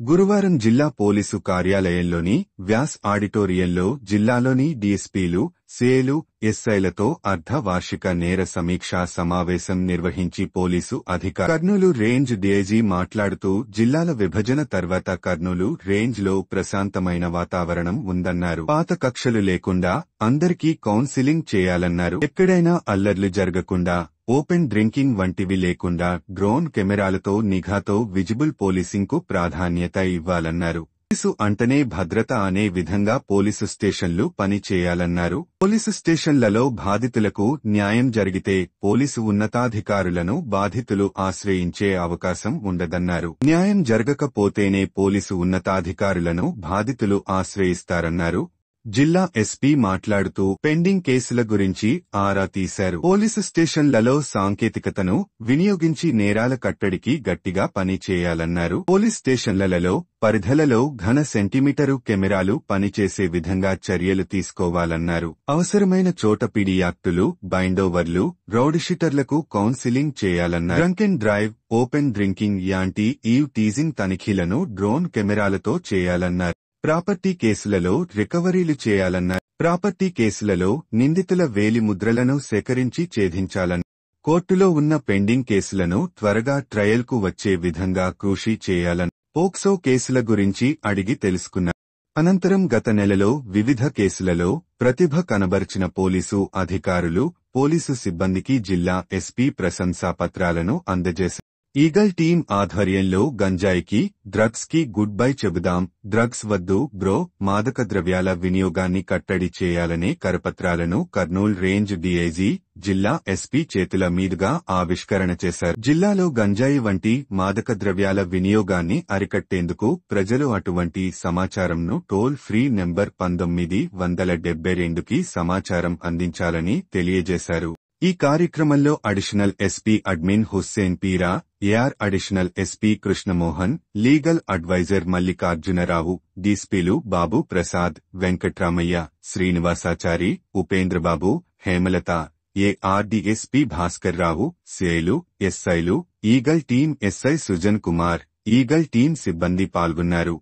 గురువారం జిల్లా పోలీసు కార్యాలయంలోని వ్యాస్ ఆడిటోరియంలో జిల్లాలోని డీఎస్పీలు, సిఐలు, ఎస్ఐలతో అర్ధవార్షిక నేర సమీక్షా సమావేశం నిర్వహించి పోలీసు కర్నూలు రేంజ్ డీఐజీ మాట్లాడుతూ జిల్లాల విభజన తర్వాత కర్నూలు రేంజ్లో ప్రశాంతమైన వాతావరణం ఉందన్నారు. పాత కక్షలు లేకుండా అందరికీ కౌన్సిలింగ్ చేయాలన్నారు. ఎక్కడైనా అల్లర్లు జరగకుండా, ఓపెన్ డ్రింకింగ్ వంటివి లేకుండా డ్రోన్ కెమెరాలతో నిఘాతో విజిబుల్ పోలీసింగ్ కు ప్రాధాన్యత ఇవ్వాలన్నారు. పోలీసు అంటనే భద్రత అనే విధంగా పోలీసు స్టేషన్లు పని చేయాలన్నారు. పోలీసు స్టేషన్లలో బాధితులకు న్యాయం జరిగితే పోలీసు ఉన్నతాధికారులను బాధితులు ఆశ్రయించే అవకాశం ఉండదన్నారు. న్యాయం జరగకపోతేనే పోలీసు ఉన్నతాధికారులను బాధితులు ఆశ్రయిస్తారన్నారు. జిల్లా ఎస్పీ మాట్లాడుతూ పెండింగ్ కేసుల గురించి ఆరా తీశారు. పోలీసు స్టేషన్లలో సాంకేతికతను వినియోగించి నేరాల కట్టడికి గట్టిగా పని చేయాలన్నారు. పోలీస్ స్టేషన్లలో పరిధులలో ఘన సెంటీమీటరు కెమెరాలు పనిచేసే విధంగా చర్యలు తీసుకోవాలన్నారు. అవసరమైన చోట పీడీ యాక్టులు, బైండోవర్లు, రౌడీషీటర్లకు కౌన్సిలింగ్ చేయాలన్నారు. Drunk and drive, open drinking anti eve teasing తనిఖీలను డ్రోన్ కెమెరాలతో చేయాలన్నారు. ప్రాపర్టీ కేసులలో రికవరీలు చేయాలన్నారు. ప్రాపర్టీ కేసులలో నిందితుల వేలి ముద్రలను సేకరించి ఛేదించాలన్నారు. కోర్టులో ఉన్న పెండింగ్ కేసులను త్వరగా ట్రయల్కు వచ్చే విధంగా కృషి చేయాలన్నారు. పోక్సో కేసుల గురించి అడిగి తెలుసుకున్నారు. అనంతరం గత నెలలో వివిధ కేసులలో ప్రతిభ కనబర్చిన పోలీసు అధికారులు, పోలీసు సిబ్బందికి జిల్లా ఎస్పీ ప్రశంసాపత్రాలను అందజేశారు. ఈగల్ టీం ఆధ్వర్యంలో గంజాయికి, డ్రగ్స్ కి గుడ్ బై చెబుదాం, డ్రగ్స్ వద్దు బ్రో, మాదక ద్రవ్యాల వినియోగాన్ని కట్టడి చేయాలనే కరపత్రాలను కర్నూలు రేంజ్ డీఐజీ, జిల్లా ఎస్పీ చేతుల మీదుగా ఆవిష్కరణ చేశారు. జిల్లాలో గంజాయి వంటి మాదక ద్రవ్యాల వినియోగాన్ని అరికట్టేందుకు ప్రజలు అటువంటి సమాచారంను టోల్ ఫ్రీ నెంబర్ 1972కి సమాచారం అందించాలని తెలియజేశారు. ఈ కార్యక్రమంలో additional SP admin Hussain Peera, AR additional SP Krishnamohan, legal adviser Mallikarjunarao, డీఎస్పీలు బాబు ప్రసాద్, వెంకట్రామయ్య, శ్రీనివాసాచారి, ఉపేంద్రబాబు, హేమలత, ఏఆర్డీఎస్పీ భాస్కర్రావు, సిఐలు, ఎస్ఐలు, eagle team SI Sujan Kumar, eagle team సిబ్బంది పాల్గొన్నారు.